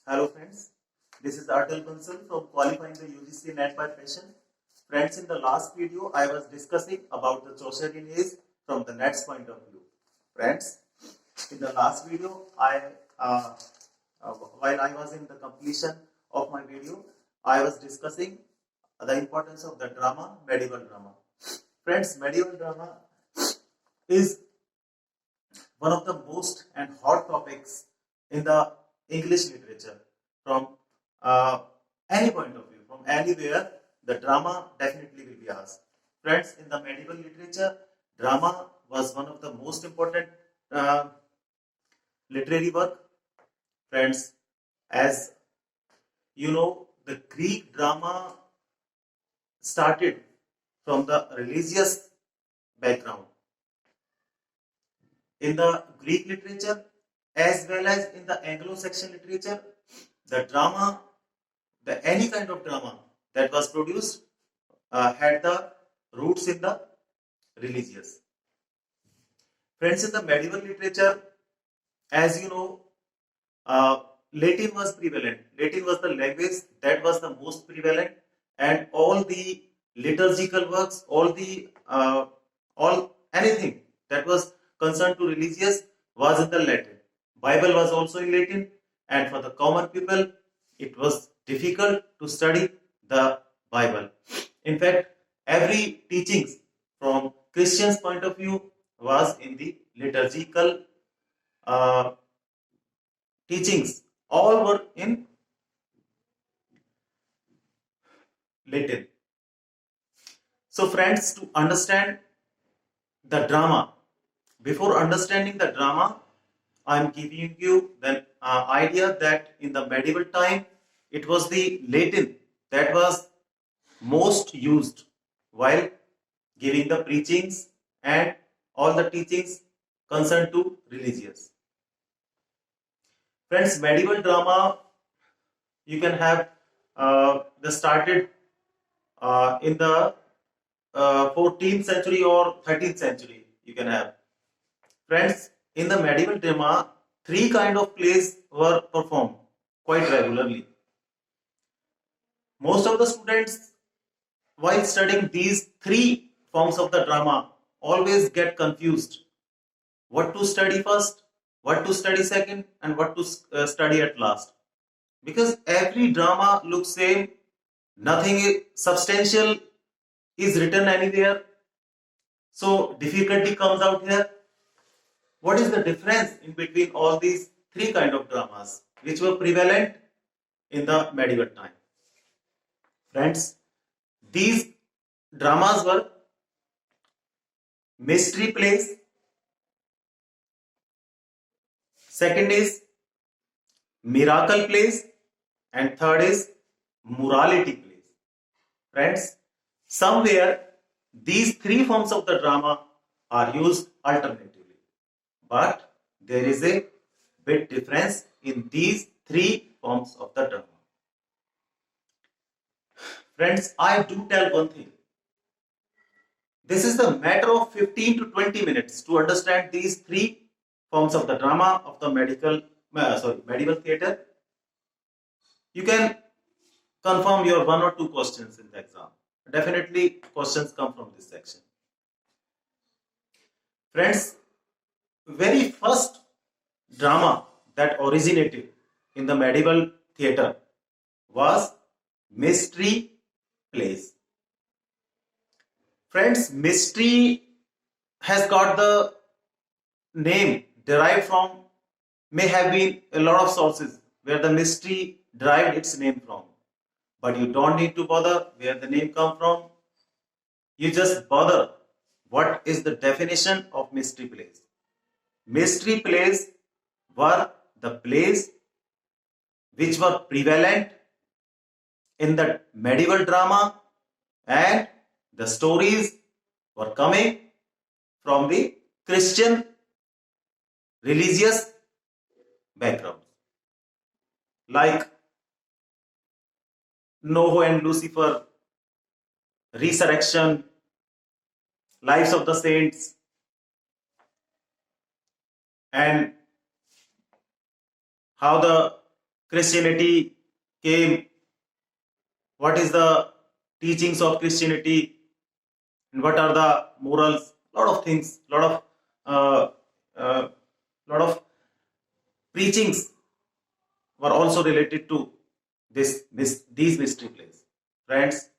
Hello friends, this is Atal Bansal from Qualifying the UGC NET by Passion. Friends, in the last video I was discussing about the Chaucerian age from the NET's point of view. Friends, in the last video while I was in the completion of my video, I was discussing the importance of the drama, medieval drama. Friends, medieval drama is one of the most and hot topics in the English literature from uh, any point of view, from anywhere, the drama definitely will be asked. Friends, in the medieval literature, drama was one of the most important uh, literary work. Friends, as you know, the Greek drama started from the religious background. In the Greek literature, as well as in the Anglo-Saxon literature, the drama, any kind of drama that was produced had the roots in the religious. Friends, in the medieval literature, as you know, Latin was prevalent. Latin was the language that was the most prevalent, and all the liturgical works, all anything that was concerned to religious was in the Latin. Bible was also in Latin, and for the common people, it was difficult to study the Bible. In fact, every teachings from Christians' point of view was in the liturgical uh, teachings. All were in Latin. So, friends, to understand the drama, before understanding the drama, I am giving you the idea that in the medieval time, it was the Latin that was most used while giving the preachings and all the teachings concerned to religious. Friends, medieval drama, you can have the started in the 14th century or 13th century. You can have. Friends, in the medieval drama, three kind of plays were performed quite regularly. Most of the students, while studying these three forms of the drama, always get confused. What to study first, what to study second, and what to study at last. Because every drama looks same, nothing substantial is written anywhere. So difficulty comes out here. What is the difference in between all these three kind of dramas which were prevalent in the medieval time? Friends, these dramas were mystery plays, second is miracle plays, and third is morality plays. Friends, somewhere these three forms of the drama are used alternatively, but there is a big difference in these three forms of the drama. Friends, I do tell one thing. This is the matter of 15 to 20 minutes to understand these three forms of the drama of the medieval theatre. You can confirm your one or two questions in the exam. Definitely questions come from this section. Friends, very first drama that originated in the medieval theatre was mystery plays. Friends, mystery has got the name derived from, may have been a lot of sources where the mystery derived its name from. But you don't need to bother where the name come from. You just bother what is the definition of mystery plays. Mystery plays were the plays which were prevalent in the medieval drama, and the stories were coming from the Christian religious background, like Noah and Lucifer, resurrection, lives of the saints, and how the Christianity came, what is the teachings of Christianity, and what are the morals, lot of things, uh, uh, lot of preachings were also related to these mystery plays. Friends,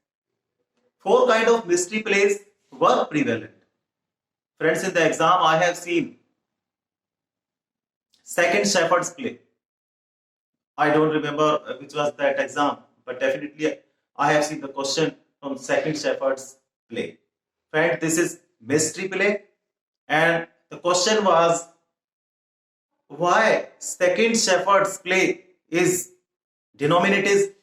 four kind of mystery plays were prevalent. Friends, in the exam I have seen second shepherd's play. I don't remember which was that exam, but definitely I have seen the question from second shepherd's play. Friend, this is mystery play, and the question was why second shepherd's play is denominated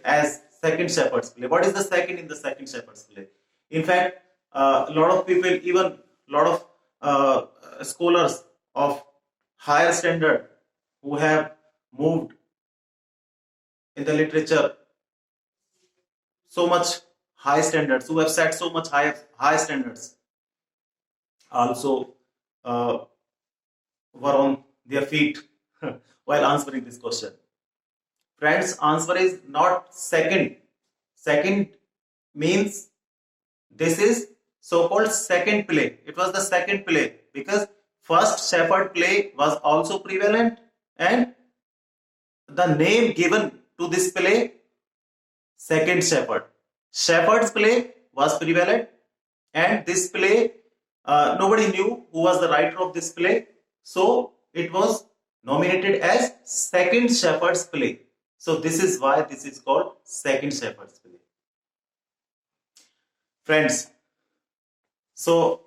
as second shepherd's play. What is the second in the second shepherd's play? In fact, a lot of people, even a lot of scholars of higher standard who have moved in the literature so much high standards, who have set so much high standards, also were on their feet while answering this question. Friends, answer is not second. Second means this is so-called second play. It was the second play because first shepherd play was also prevalent, and the name given to this play, second shepherd. Shepherd's play was prevalent, and this play, nobody knew who was the writer of this play, so it was nominated as second shepherd's play. So this is why this is called second shepherd's play. Friends, so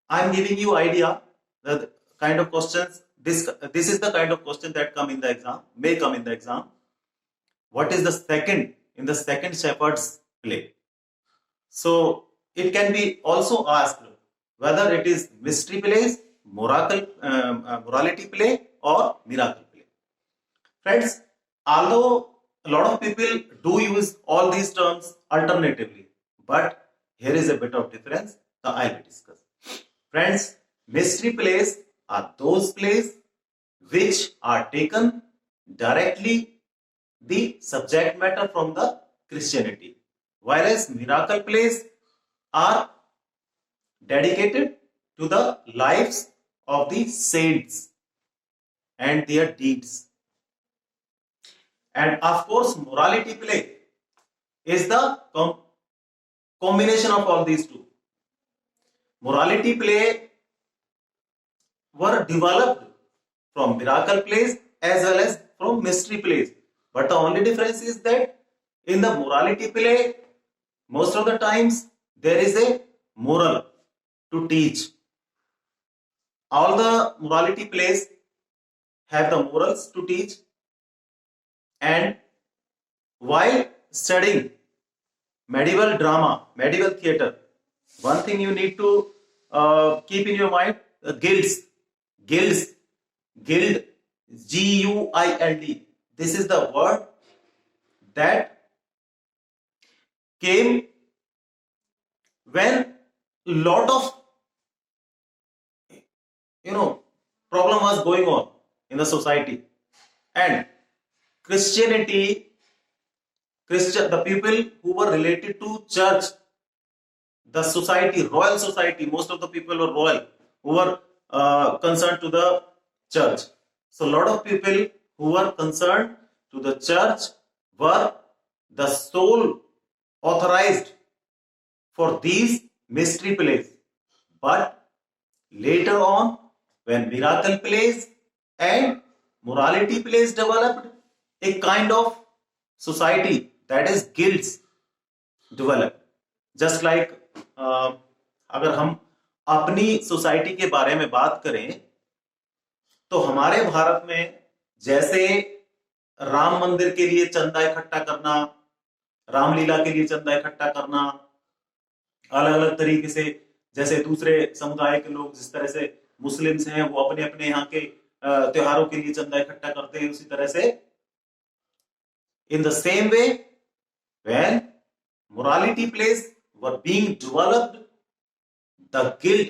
I'm giving you idea the kind of questions, this is the kind of question that come in the exam, may come in the exam. What is the second in the second shepherd's play? So it can be also asked whether it is mystery plays, morality play, or miracle play. Friends, although a lot of people do use all these terms alternatively, but here is a bit of difference that I will discuss. Friends, mystery plays are those plays which are taken directly the subject matter from the Christianity, whereas miracle plays are dedicated to the lives of the saints and their deeds. And of course, morality play is the combination of all these two. Morality play were developed from miracle plays as well as from mystery plays. But the only difference is that in the morality play, most of the times there is a moral to teach. All the morality plays have the morals to teach, and while studying medieval drama, medieval theatre, one thing you need to keep in your mind, guild, Guild, G-U-I-L-D. This is the word that came when lot of problem was going on in the society, and Christianity, the people who were related to church, the society, royal society, most of the people were royal, who were concerned to the church. So a lot of people who were concerned to the church were the sole authorized for these mystery plays. But later on, when miracle plays and morality plays developed, a kind of society, that is guilds, developed. Just like अगर हम अपनी society के बारे में बात करें तो हमारे भारत में जैसे राम मंदिर के लिए चंदा इकट्ठा करना, रामलीला के लिए चंदा इकट्ठा करना, अलग अलग तरीके से, जैसे दूसरे समुदाय के लोग जिस तरह से मुस्लिम्स हैं वो अपने अपने यहाँ के त्योहारों के लिए चंदा इकट्ठा करते हैं, उसी तरह से in the same way when morality plays were being developed, the guild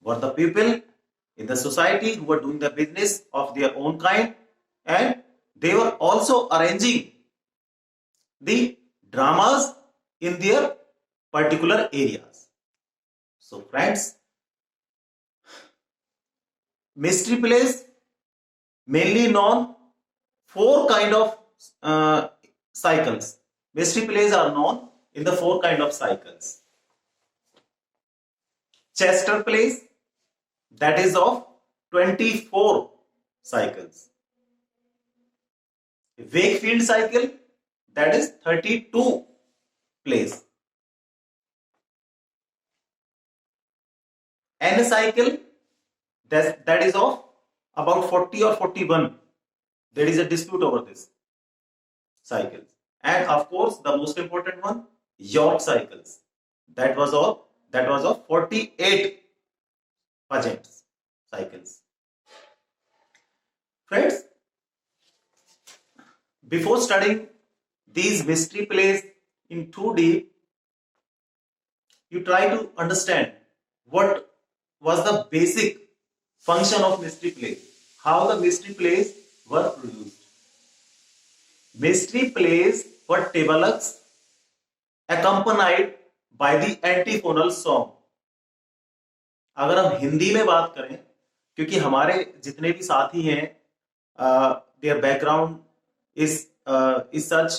were the people in the society who were doing the business of their own kind, and they were also arranging the dramas in their particular areas. So friends, mystery plays mainly known four kind of cycles. Mystery plays are known in the four kind of cycles. Chester plays, that is of 24 cycles. Wakefield cycle, that is 32 plays. N cycle, that is of about 40 or 41. There is a dispute over this cycles. And of course, the most important one, York cycles. That was of 48 pageants cycles. Friends, before studying these mystery plays in too deep, you try to understand what was the basic function of mystery plays, how the mystery plays were produced. Mystery plays were tablets accompanied by the antiphonal song. अगर हम हिंदी में बात करें, क्योंकि हमारे जितने भी साथी हैं, their background is such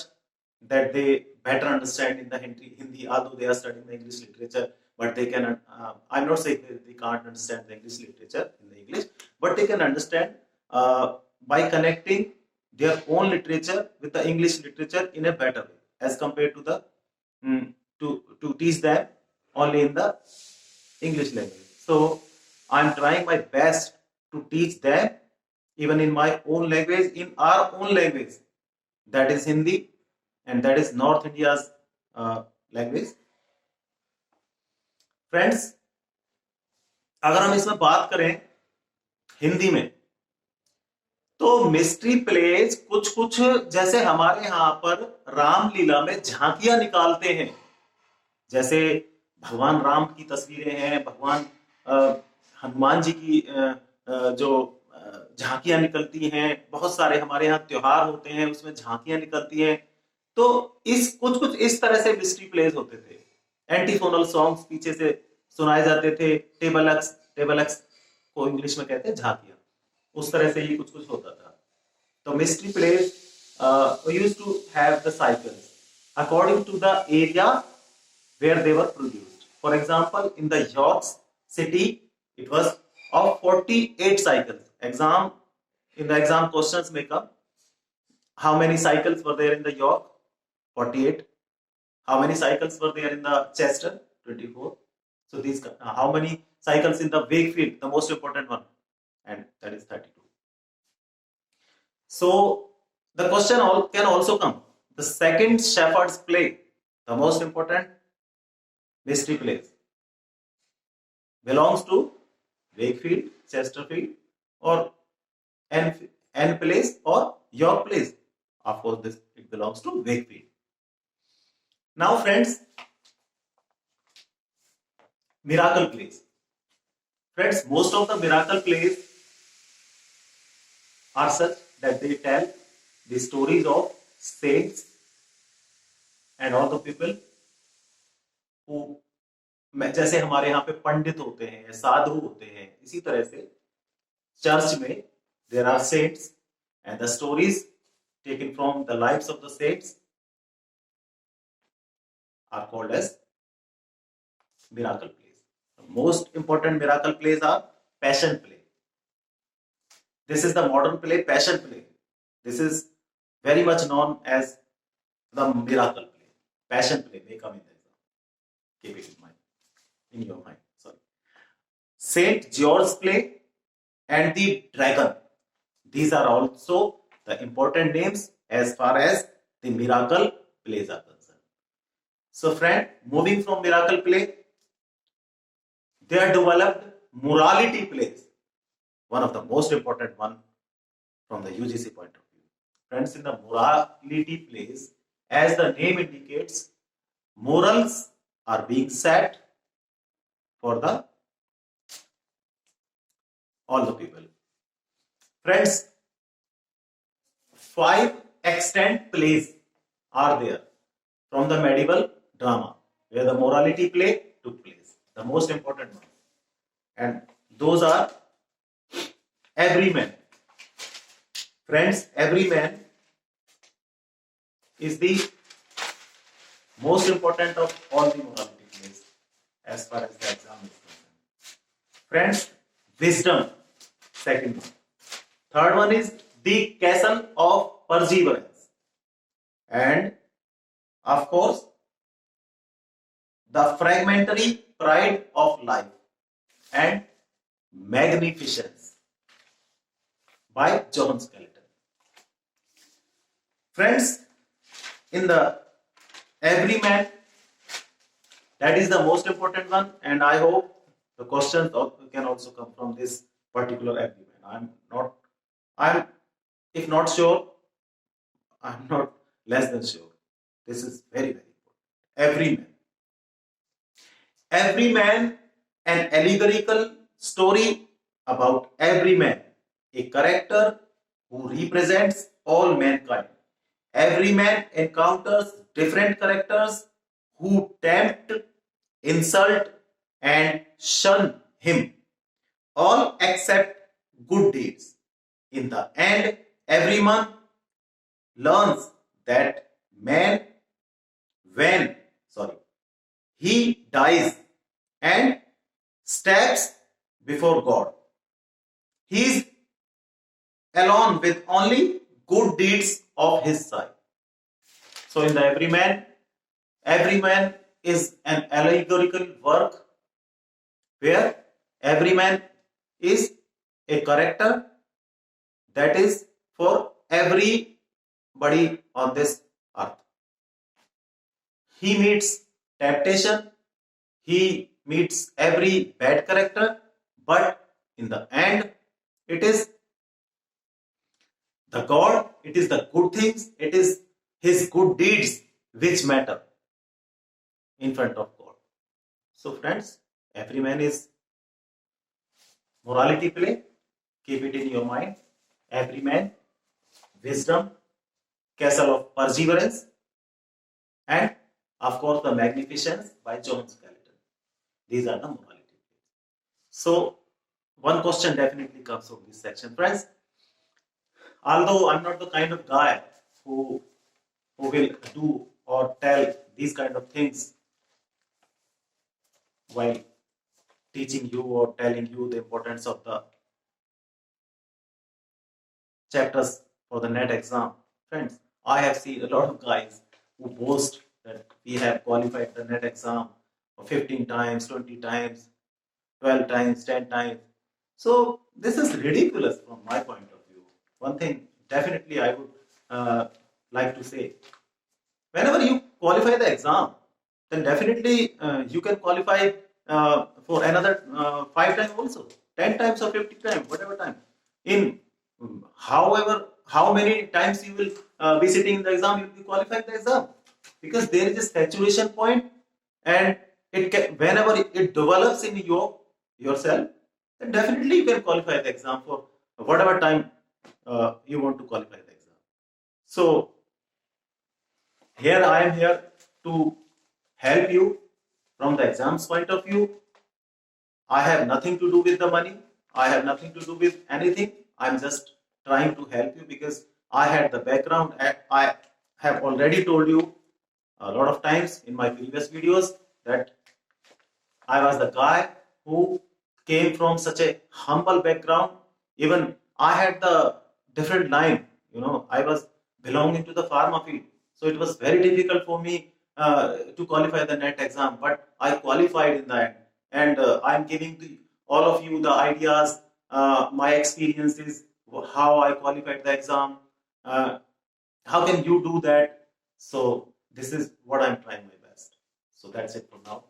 that they better understand in the Hindi, although they are studying the English literature, but they can, I'm not saying that they can't understand the English literature in the English, but they can understand by connecting their own literature with the English literature in a better way, as compared to the to teach them only in the English language. So I'm trying my best to teach them even in my own language, in our own language, that is Hindi, and that is North India's language. Friends, अगर हम इसमें बात करें हिंदी में, तो mystery pledge कुछ कुछ जैसे हमारे यहां पर रामलीला में झांकियां निकालते हैं, जैसे भगवान राम की तस्वीरें हैं, भगवान हनुमान जी की जो झांकियां निकलती हैं, बहुत सारे हमारे यहाँ त्योहार होते हैं उसमें झांकियां निकलती हैं, तो इस कुछ कुछ इस तरह से मिस्ट्री प्लेज होते थे. एंटीफोनल सॉन्ग्स पीछे से सुनाए जाते थे, टेबल एक्स को इंग्लिश में कहते हैं झांकियां, उस तरह से ये कुछ कुछ होता था. तो mystery places used to have the cycles according to the area where they were produced. For example, in the York city, it was of 48 cycles. In the exam questions may come, how many cycles were there in the York? 48. How many cycles were there in the Chester? 24. So these, how many cycles in the Wakefield, the most important one, and that is 32. So the question can also come, the second Shepherd's play, the most important mystery plays, belongs to Wakefield, Chesterfield, or N plays or York plays. Of course, it belongs to Wakefield. Now, friends, miracle plays. Friends, most of the miracle plays are such that they tell the stories of saints and all the people who, जैसे हमारे यहाँ पे पंडित होते हैं, साधु होते हैं, इसी तरह से चर्च में there are saints and the stories taken from the lives of the saints are called as miracle plays. The most important miracle plays are passion play. This is the modern play, passion play. This is very much known as the miracle play. Passion play may come in the exam. Keep it in mind, in your mind. Sorry. Saint George's play and the dragon. These are also the important names as far as the miracle plays are concerned. So, friend, moving from miracle play, they are developed morality plays. One of the most important one from the UGC point of view. Friends, in the morality plays, as the name indicates, morals are being set for all the people. Friends, 5 extant plays are there from the medieval drama where the morality play took place, the most important one. And those are Everyman. Friends, Everyman is the most important of all the morality plays as far as the exam is concerned. Friends, Wisdom, second one. Third one is The Castle of Perseverance. And of course, The Fragmentary Pride of Life and Magnificence by John Skeleton. Friends, in the Everyman, that is the most important one, and I hope the questions can also come from this particular Everyman. I'm if not sure, I'm not less than sure. This is very, very important. Everyman, an allegorical story about Everyman, a character who represents all mankind. Everyman encounters different characters who tempt, insult, and shun him, all except good deeds. In the end, everyone learns that man, when he dies and steps before God, he is alone with only good deeds of his side. So in the Everyman is an allegorical work where Everyman is a character that is for everybody on this earth. He meets temptation, he meets every bad character, but in the end, it is the God, it is the good things, it is his good deeds which matter in front of God. So friends, Everyman is morality play. Keep it in your mind. Everyman, Wisdom, Castle of Perseverance, and of course the Magnificence by John Skeleton. These are the morality plays. So one question definitely comes from this section, friends. Although I'm not the kind of guy who will do or tell these kind of things while teaching you or telling you the importance of the chapters for the NET exam. Friends, I have seen a lot of guys who boast that we have qualified the NET exam 15 times, 20 times, 12 times, 10 times. So this is ridiculous from my point of view. One thing definitely I would like to say, whenever you qualify the exam, then definitely you can qualify for another 5 times also, 10 times or 50 times, whatever time. In how many times you will be sitting in the exam, you will be qualifying the exam, because there is a saturation point, and whenever it develops in yourself, then definitely you can qualify the exam for whatever time you want to qualify the exam. So here I am here to help you from the exams point of view. I have nothing to do with the money. I have nothing to do with anything. I'm just trying to help you because I had the background. I have already told you a lot of times in my previous videos that I was the guy who came from such a humble background. Even I had the different line. I was belonging to the pharma field. So it was very difficult for me to qualify the NET exam, but I qualified in the end. And I'm giving to all of you the ideas, my experiences, how I qualified the exam, how can you do that. So this is what I'm trying my best. So that's it for now.